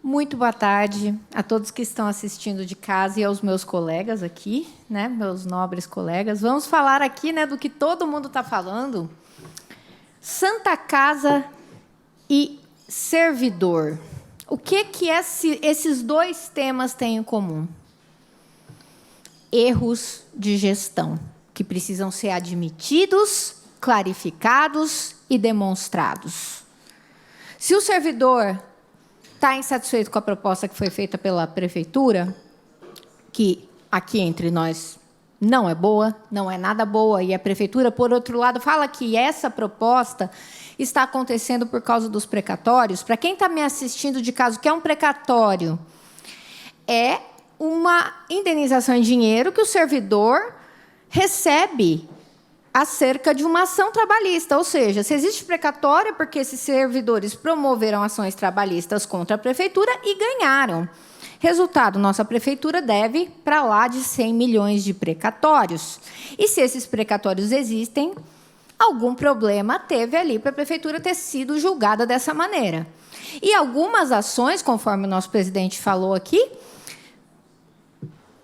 Muito boa tarde a todos que estão assistindo de casa e aos meus colegas aqui, né, meus nobres colegas. Vamos falar aqui, né, do que todo mundo está falando. Santa Casa e servidor. O que esses dois temas têm em comum? Erros de gestão, que precisam ser admitidos, clarificados e demonstrados. Se o servidor está insatisfeito com a proposta que foi feita pela prefeitura, que aqui entre nós não é boa, não é nada boa, e a prefeitura, por outro lado, fala que essa proposta está acontecendo por causa dos precatórios. Para quem está me assistindo de casa, o que é um precatório? É uma indenização em dinheiro que o servidor recebe acerca de uma ação trabalhista, ou seja, se existe precatório é porque esses servidores promoveram ações trabalhistas contra a prefeitura e ganharam. Resultado, nossa prefeitura deve para lá de 100 milhões de precatórios. E se esses precatórios existem, algum problema teve ali para a prefeitura ter sido julgada dessa maneira. E algumas ações, conforme o nosso presidente falou aqui,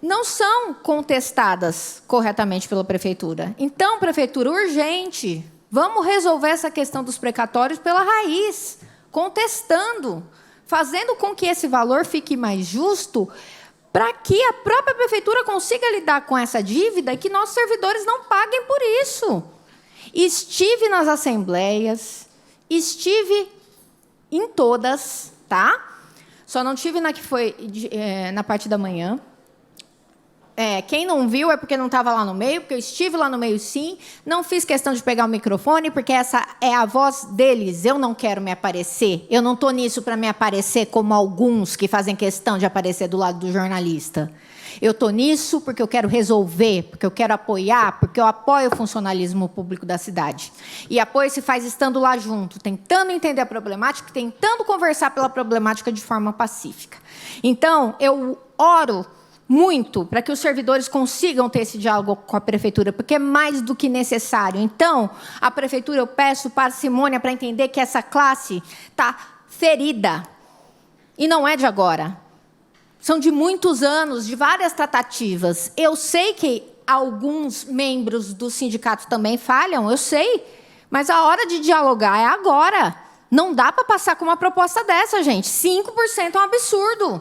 não são contestadas corretamente pela prefeitura. Então, prefeitura, urgente, vamos resolver essa questão dos precatórios pela raiz, contestando, fazendo com que esse valor fique mais justo, para que a própria prefeitura consiga lidar com essa dívida e que nossos servidores não paguem por isso. Estive nas assembleias, estive em todas, tá? Só não tive na que foi na parte da manhã. Quem não viu é porque não estava lá no meio, porque eu estive lá no meio, sim. Não fiz questão de pegar o microfone, porque essa é a voz deles. Eu não quero me aparecer. Eu não estou nisso para me aparecer como alguns que fazem questão de aparecer do lado do jornalista. Eu estou nisso porque eu quero resolver, porque eu quero apoiar, porque eu apoio o funcionalismo público da cidade. E apoio se faz estando lá junto, tentando entender a problemática, tentando conversar pela problemática de forma pacífica. Então, eu oro muito para que os servidores consigam ter esse diálogo com a prefeitura, porque é mais do que necessário. Então, a prefeitura, eu peço parcimônia para entender que essa classe está ferida. E não é de agora. São de muitos anos, de várias tratativas. Eu sei que alguns membros do sindicato também falham, eu sei. Mas a hora de dialogar é agora. Não dá para passar com uma proposta dessa, gente. 5% é um absurdo.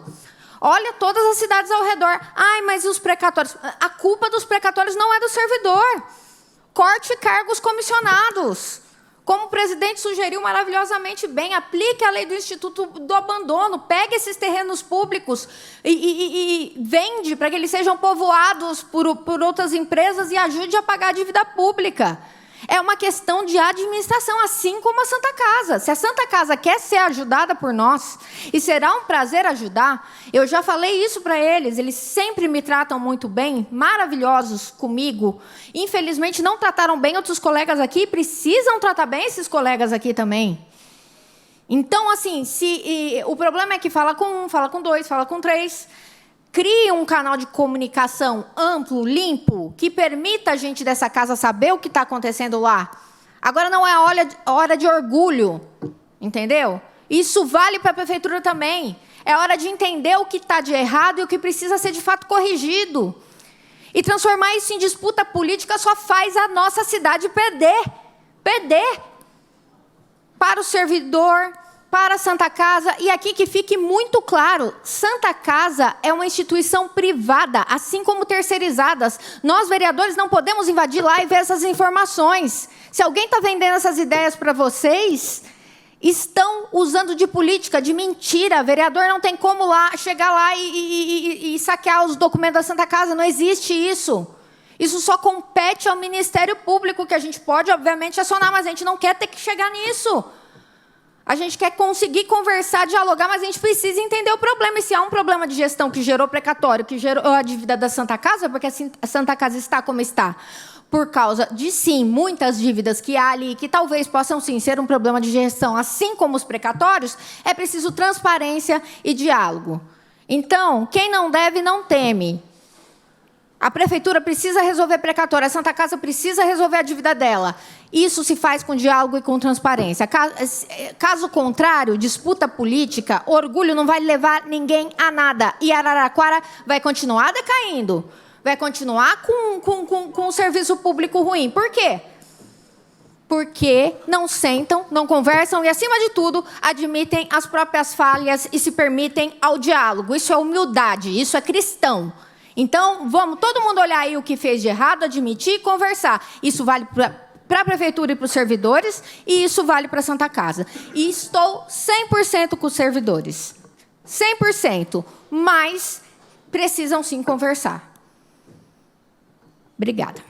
Olha todas as cidades ao redor. Ai, mas os precatórios? A culpa dos precatórios não é do servidor. Corte cargos comissionados. Como o presidente sugeriu maravilhosamente bem, aplique a lei do Instituto do Abandono, pegue esses terrenos públicos e vende para que eles sejam povoados por outras empresas e ajude a pagar a dívida pública. É uma questão de administração, assim como a Santa Casa. Se a Santa Casa quer ser ajudada por nós, e será um prazer ajudar, eu já falei isso para eles sempre me tratam muito bem, maravilhosos comigo. Infelizmente, não trataram bem outros colegas aqui, precisam tratar bem esses colegas aqui também. Então, assim, o problema é que fala com um, fala com dois, fala com três. Crie um canal de comunicação amplo, limpo, que permita a gente dessa casa saber o que está acontecendo lá. Agora não é hora de orgulho, entendeu? Isso vale para a prefeitura também. É hora de entender o que está de errado e o que precisa ser de fato corrigido. E transformar isso em disputa política só faz a nossa cidade perder. Perder. Para o servidor, para a Santa Casa, e aqui que fique muito claro, Santa Casa é uma instituição privada, assim como terceirizadas. Nós, vereadores, não podemos invadir lá e ver essas informações. Se alguém está vendendo essas ideias para vocês, estão usando de política, de mentira. Vereador não tem como chegar lá e saquear os documentos da Santa Casa, não existe isso. Isso só compete ao Ministério Público, que a gente pode, obviamente, acionar, mas a gente não quer ter que chegar nisso. A gente quer conseguir conversar, dialogar, mas a gente precisa entender o problema. E se há um problema de gestão que gerou precatório, que gerou a dívida da Santa Casa, porque a Santa Casa está como está, por causa de, sim, muitas dívidas que há ali, que talvez possam, sim, ser um problema de gestão, assim como os precatórios, é preciso transparência e diálogo. Então, quem não deve, não teme. A prefeitura precisa resolver precatório, a Santa Casa precisa resolver a dívida dela. Isso se faz com diálogo e com transparência. Caso contrário, disputa política, orgulho não vai levar ninguém a nada. E Araraquara vai continuar decaindo. Vai continuar com um serviço público ruim. Por quê? Porque não sentam, não conversam e, acima de tudo, admitem as próprias falhas e se permitem ao diálogo. Isso é humildade, isso é cristão. Então, vamos todo mundo olhar aí o que fez de errado, admitir e conversar. Isso vale para a prefeitura e para os servidores, e isso vale para a Santa Casa. E estou 100% com os servidores. 100%. Mas precisam sim conversar. Obrigada.